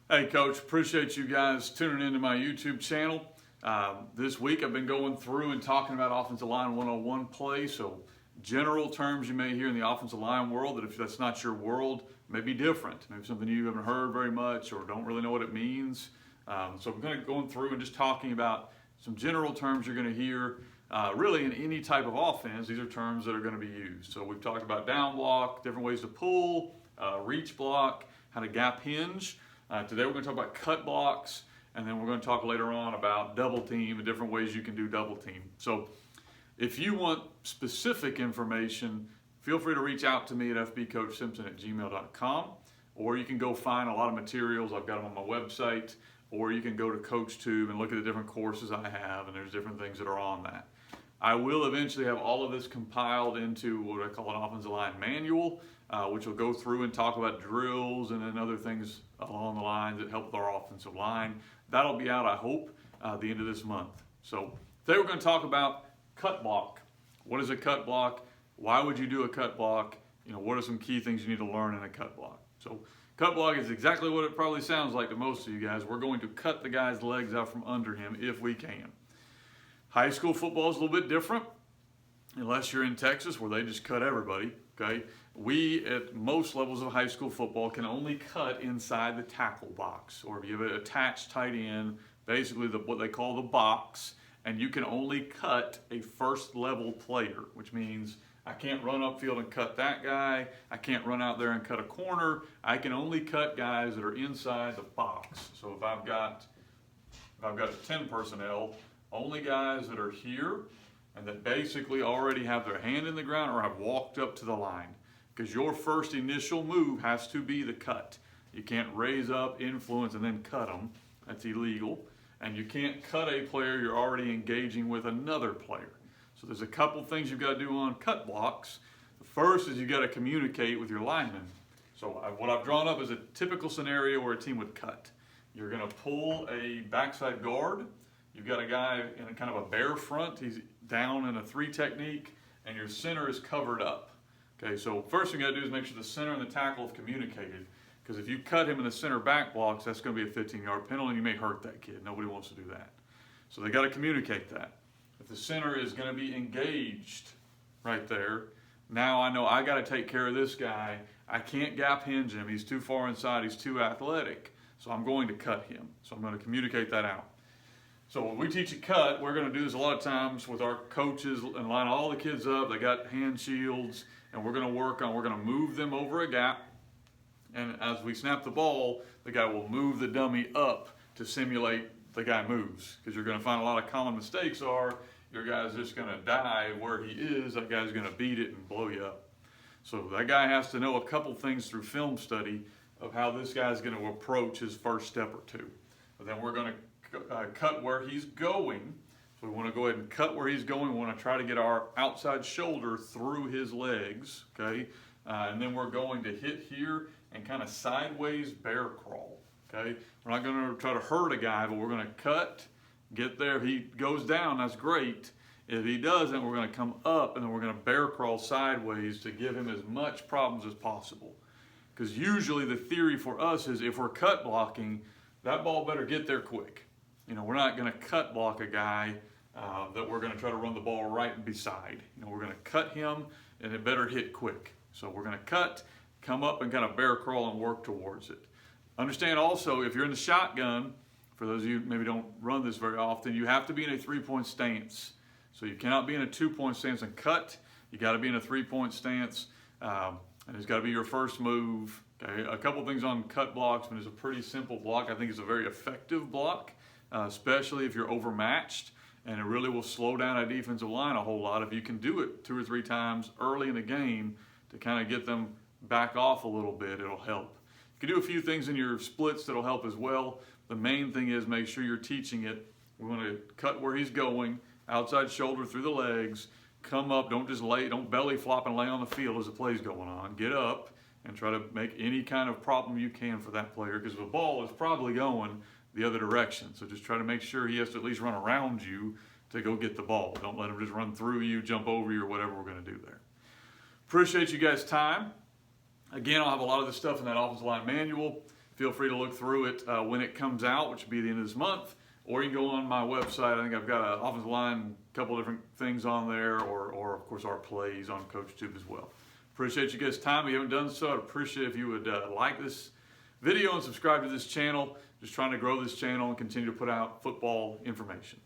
Hey, Coach, appreciate you guys tuning into my YouTube channel. This week I've been going through and talking about offensive line 101 play. So general terms you may hear in the offensive line world that if that's not your world, may be different. Maybe something you haven't heard very much or don't really know what it means. So I'm going to go through and just talking about some general terms you're going to hear really in any type of offense. These are terms that are going to be used. So we've talked about down block, different ways to pull, reach block, how to gap hinge. Today we're going to talk about cut blocks, and then we're going to talk later on about double team and different ways you can do double team. So if you want specific information, feel free to reach out to me at fbcoachsimpson@gmail.com, or you can go find a lot of materials. I've got them on my website, or you can go to CoachTube and look at the different courses I have, and there's different things that are on that. I will eventually have all of this compiled into what I call an offensive line manual, which will go through and talk about drills and then other things along the lines that help with our offensive line. That'll be out, I hope, the end of this month. So today we're going to talk about cut block. What is a cut block? Why would you do a cut block? What are some key things you need to learn in a cut block? So cut block is exactly what it probably sounds like to most of you guys. We're going to cut the guy's legs out from under him if we can. High school football is a little bit different, unless you're in Texas where they just cut everybody, okay? We, at most levels of high school football, can only cut inside the tackle box, or if you have it attached tight end, basically what they call the box, and you can only cut a first level player, which means I can't run upfield and cut that guy. I can't run out there and cut a corner. I can only cut guys that are inside the box. So if I've got 10 personnel, only guys that are here and that basically already have their hand in the ground or have walked up to the line. Because your first initial move has to be the cut. You can't raise up, influence, and then cut them. That's illegal. And you can't cut a player you're already engaging with another player. So there's a couple things you've got to do on cut blocks. The first is you've got to communicate with your linemen. So what I've drawn up is a typical scenario where a team would cut. You're going to pull a backside guard. You've got a guy in a kind of a bear front. He's down in a 3 technique, and your center is covered up. Okay, so first thing you got to do is make sure the center and the tackle have communicated. Because if you cut him in the center back blocks, that's going to be a 15-yard penalty, and you may hurt that kid. Nobody wants to do that. So they got to communicate that. If the center is going to be engaged right there, now I know I got to take care of this guy. I can't gap hinge him. He's too far inside. He's too athletic. So I'm going to cut him. So I'm going to communicate that out. So when we teach a cut, we're going to do this a lot of times with our coaches and line all the kids up. They got hand shields, and we're going to move them over a gap. And as we snap the ball, the guy will move the dummy up to simulate the guy moves. Because you're going to find a lot of common mistakes are your guy's just going to die where he is. That guy's going to beat it and blow you up. So that guy has to know a couple things through film study of how this guy's going to approach his first step or two. But then we're going to cut where he's going. So we want to go ahead and cut where he's going. We want to try to get our outside shoulder through his legs, okay? And then we're going to hit here and kind of sideways bear crawl, okay? We're not going to try to hurt a guy, but we're going to cut, get there. If he goes down, that's great. If he doesn't, we're going to come up and then we're going to bear crawl sideways to give him as much problems as possible. Because usually the theory for us is if we're cut blocking, that ball better get there quick. We're not going to cut block a guy that we're going to try to run the ball right beside. We're going to cut him, and it better hit quick. So we're going to cut, come up, and kind of bear crawl and work towards it. Understand also, if you're in the shotgun, for those of you who maybe don't run this very often, you have to be in a 3-point stance. So you cannot be in a 2-point stance and cut. You got to be in a 3-point stance, and it's got to be your first move. Okay? A couple things on cut blocks, but it's a pretty simple block. I think it's a very effective block. Especially if you're overmatched, and it really will slow down a defensive line a whole lot if you can do it 2 or 3 times early in the game to kind of get them back off a little bit. It'll help. You can do a few things in your splits that'll help as well. The main thing is make sure you're teaching it. We want to cut where he's going, outside shoulder through the legs, come up, don't belly flop and lay on the field as the play's going on. Get up and try to make any kind of problem you can for that player, because the ball is probably going the other direction. So just try to make sure he has to at least run around you to go get the ball. Don't let him just run through you, jump over you, or whatever we're going to do there. Appreciate you guys' time. Again, I'll have a lot of this stuff in that offensive line manual. feel free to look through it when it comes out, which will be the end of this month. Or you can go on my website. I think I've got an offensive line, a couple different things on there, or of course our plays on CoachTube as well. Appreciate you guys' time. If you haven't done so, I'd appreciate if you would like this video and subscribe to this channel. Just trying to grow this channel and continue to put out football information.